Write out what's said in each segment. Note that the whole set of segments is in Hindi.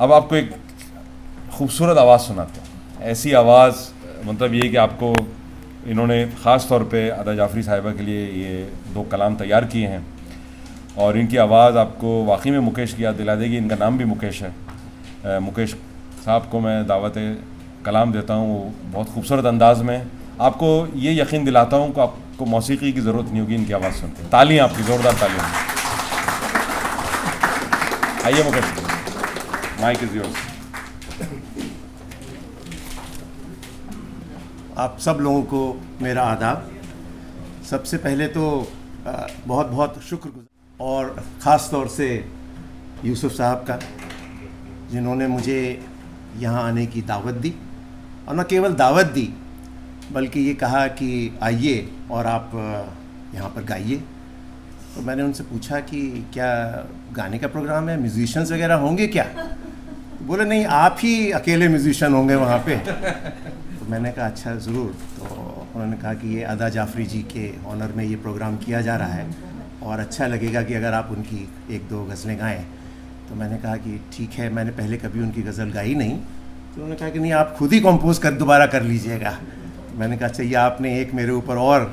अब आपको एक खूबसूरत आवाज़ सुनाते हैं। ऐसी आवाज़, मतलब ये कि आपको इन्होंने ख़ास तौर पे अदा जाफ़री साहिबा के लिए ये 2 कलाम तैयार किए हैं और इनकी आवाज़ आपको वाकई में मुकेश की याद दिला देगी। इनका नाम भी मुकेश है। मुकेश साहब को मैं दावत कलाम देता हूँ। वो बहुत खूबसूरत अंदाज में आपको ये यकीन दिलाता हूँ कि आपको मौसीकी की ज़रूरत नहीं होगी इनकी आवाज़ सुनते। तालियां आपकी, ज़ोरदार तालियां। आइए मुकेश, माइक इज़ योर्स। आप सब लोगों को मेरा आदाब। सबसे पहले तो बहुत बहुत शुक्रगुजार और ख़ास तौर से यूसुफ साहब का, जिन्होंने मुझे यहाँ आने की दावत दी और न केवल दावत दी बल्कि ये कहा कि आइए और आप यहाँ पर गाइए। तो मैंने उनसे पूछा कि क्या गाने का प्रोग्राम है, म्यूजिशियंस वगैरह होंगे क्या? तो बोले नहीं, आप ही अकेले म्यूजिशियन होंगे वहाँ पे। तो मैंने कहा अच्छा ज़रूर। तो उन्होंने कहा कि ये अदा जाफ़री जी के ऑनर में ये प्रोग्राम किया जा रहा है और अच्छा लगेगा कि अगर आप उनकी 1-2 गज़लें गाएं। तो मैंने कहा कि ठीक है, मैंने पहले कभी उनकी गज़ल गाई नहीं। तो उन्होंने कहा कि नहीं, आप खुद ही कंपोज कर दोबारा कर लीजिएगा। तो मैंने कहा अच्छा, ये आपने एक मेरे ऊपर और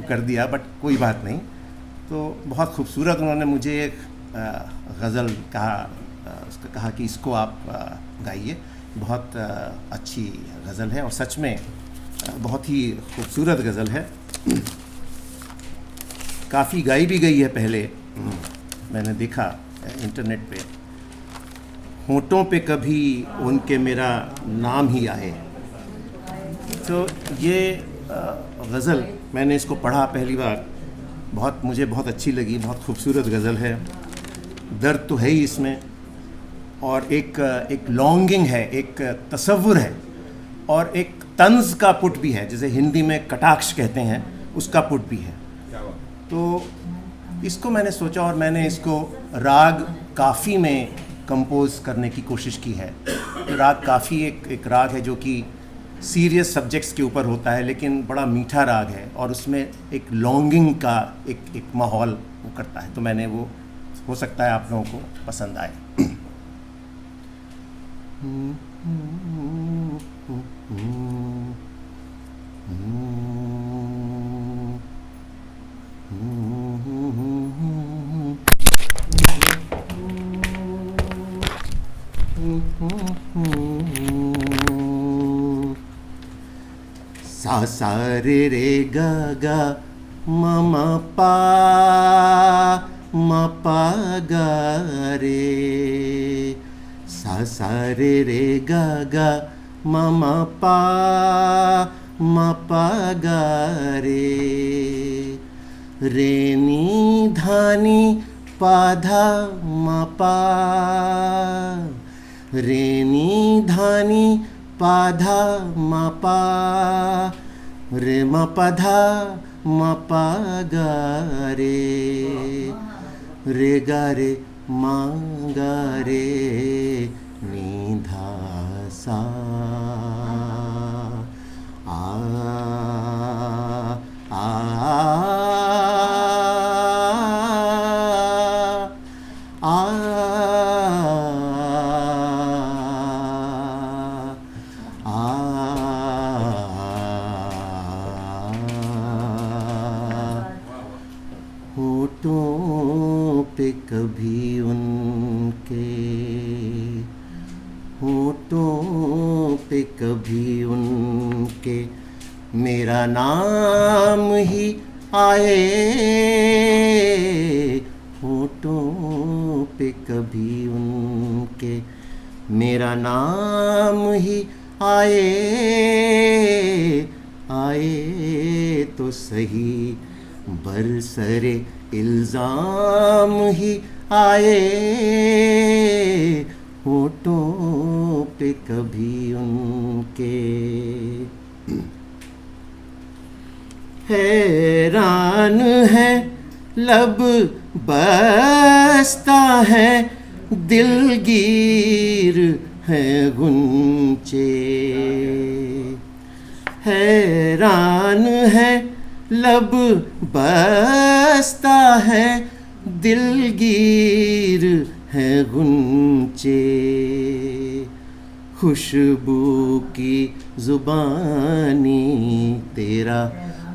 कर दिया, बट कोई बात नहीं। तो बहुत खूबसूरत उन्होंने मुझे एक गज़ल कहा कि इसको आप गाइए। बहुत अच्छी गज़ल है और सच में बहुत ही खूबसूरत गज़ल है। काफ़ी गाई भी गई है पहले, मैंने देखा इंटरनेट पे। होठों पे कभी उनके मेरा नाम ही आए। तो ये गज़ल मैंने इसको पढ़ा पहली बार, मुझे बहुत अच्छी लगी। बहुत खूबसूरत गज़ल है, दर्द तो है ही इसमें और एक लॉन्गिंग है, एक तसव्वुर है और एक तंज़ का पुट भी है, जैसे हिंदी में कटाक्ष कहते हैं, उसका पुट भी है। तो इसको मैंने सोचा और मैंने इसको राग काफ़ी में कंपोज करने की कोशिश की है। राग काफ़ी एक राग है जो कि सीरियस सब्जेक्ट्स के ऊपर होता है, लेकिन बड़ा मीठा राग है और उसमें एक लॉन्गिंग का एक माहौल वो करता है। तो मैंने वो, हो सकता है आप लोगों को पसंद आए। सा सा रे रे गा गा म म पा म पा गा रे। सा सा रे रे गा गा म म पा म पा गा रे। रे नी धानी पा धा म पा। रे नी धानी पा धा म पा। रे म प धा म प गा रे। रे गा रे म गा रे नी धा सा। आ आ होठों पे कभी उनके, होठों पे कभी उनके मेरा नाम ही आए। होठों पे कभी उनके मेरा नाम ही आए। आए तो सही बरसरे इल्ज़ाम ही आए। होठों पे कभी उनके। हैरान है लब बस्ता है, दिलगीर है गुंचे। हैरान है लब बस्ता है, दिलगीर है गुंचे। खुशबू की ज़ुबानी तेरा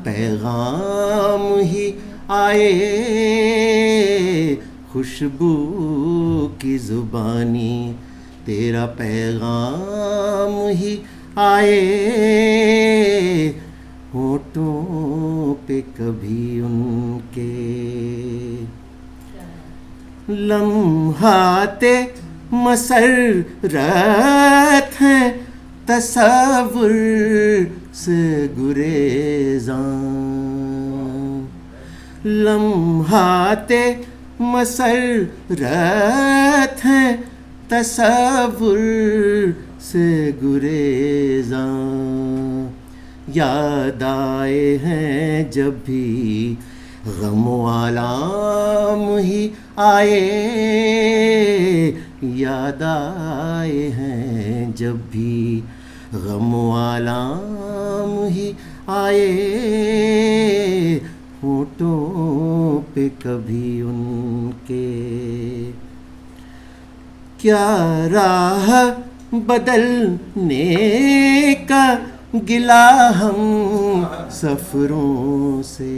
पैगाम ही आए, खुशबू की ज़ुबानी तेरा पैगाम ही आए, होठों पे कभी उनके लम्हाते मसरत हैं, तसव्वुर से गुरेज़ां, लम्हाते मसरत हैं, तसव्वुर से गुरेज़ां, याद आए हैं जब भी गम आलाम ही आए, याद आए हैं जब भी गम आलाम ही आए, होठों पे कभी उनके क्या राह बदलने का गिला हम सफ़रों से,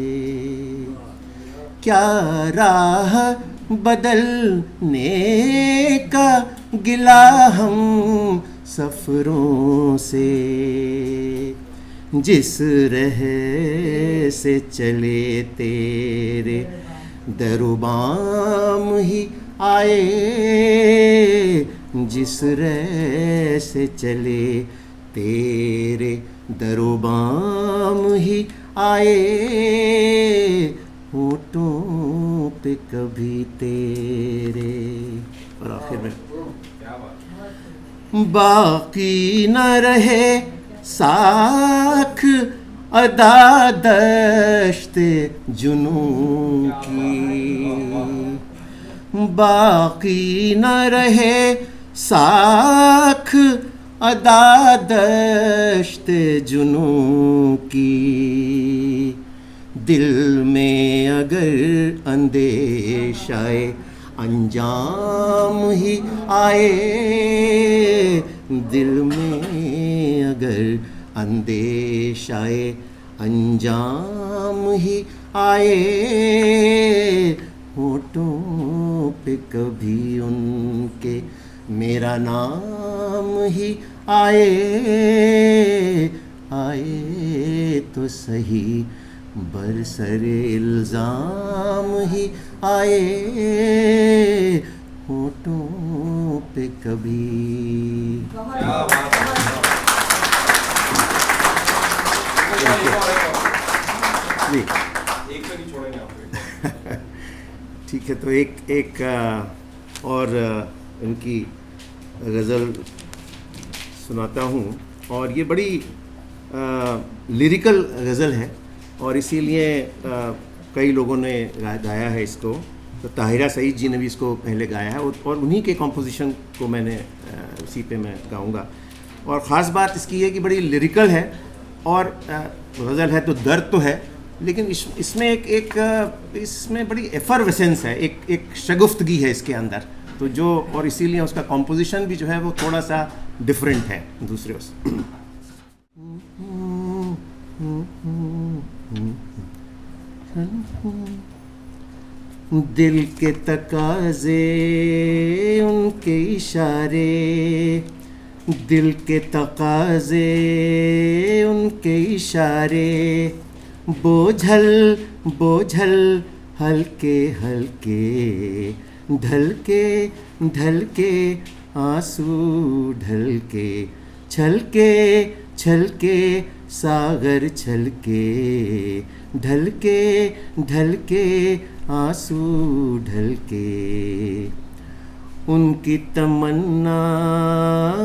क्या राह बदलने का गिला हम सफ़रों से, जिस रह से चले तेरे दरुबाम ही आए, जिस राह से चले तेरे दरुबाम ही आए, होठों पे कभी तेरे। और आखिर में बाकी न रहे साख अदा दश्ते जुनून की, बाकी न रहे साख अदा दश्ते जुनून की, दिल में अगर अंदेशाए अंजाम ही आए, दिल में अगर अंदेशाए अंजाम ही आए, होठों पे कभी उनके मेरा नाम ही आए, आए तो सही बरसरे इल्ज़ाम ही आए, होठों पे कभी। ठीक है, तो एक और इनकी गज़ल सुनाता हूँ, और ये बड़ी लिरिकल गज़ल है, और इसीलिए कई लोगों ने गाया है इसको। तो ताहिरा सईद जी ने भी इसको पहले गाया है, और उन्हीं के कॉम्पोजिशन को मैंने उसी पे मैं गाऊंगा। और ख़ास बात इसकी है कि बड़ी लिरिकल है, और गज़ल है तो दर्द तो है, लेकिन इसमें इसमें बड़ी एफरवेसेंस है, एक शगुफ्तगी है इसके अंदर, तो जो, और इसीलिए उसका कॉम्पोजिशन भी जो है वो थोड़ा सा डिफरेंट है दूसरे से। दिल के तकाज़े उनके इशारे, दिल के तकाज़े उनके इशारे, बोझल बोझल हल्के हल्के, ढलके ढलके आंसू ढलके, छलके छलके सागर छलके, ढलके ढलके आंसू ढलके, उनकी तमन्ना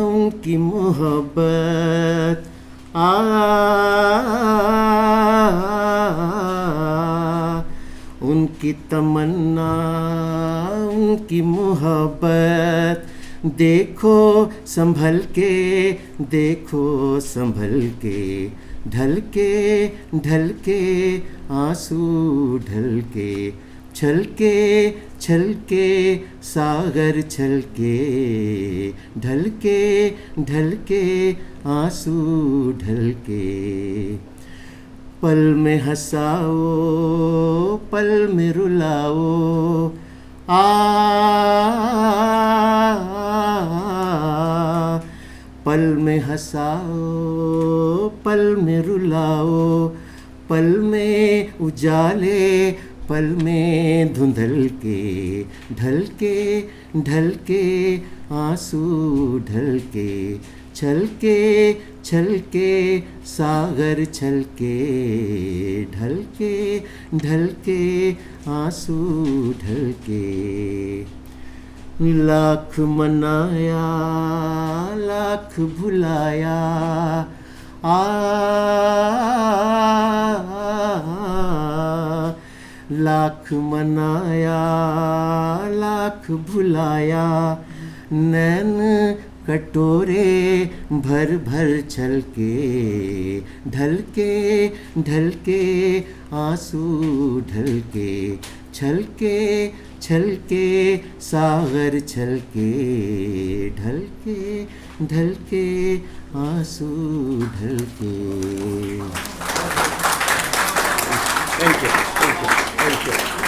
उनकी मोहब्बत उनकी तमन्ना उनकी मोहब्बत, देखो संभल के, देखो संभल के, ढलके ढलके आंसू ढलके, छलके छलके सागर छलके, ढलके ढलके आंसू ढलके। पल में हंसाओ पल में रुलाओ, पल में हंसाओ पल में रुलाओ, पल में उजाले पल में धुंधल के, ढलके ढलके आंसू ढलके। छलके छलके सागर छलके, ढलके ढलके आंसू ढलके। लाख मनाया लाख भुलाया, लाख मनाया लाख भुलाया, नैन कटोरे भर भर छलके, ढलके ढलके आंसू ढलके। छलके छलके सागर छलके, ढलके ढलके आंसू ढलके। Thank you. Thank you. Thank you.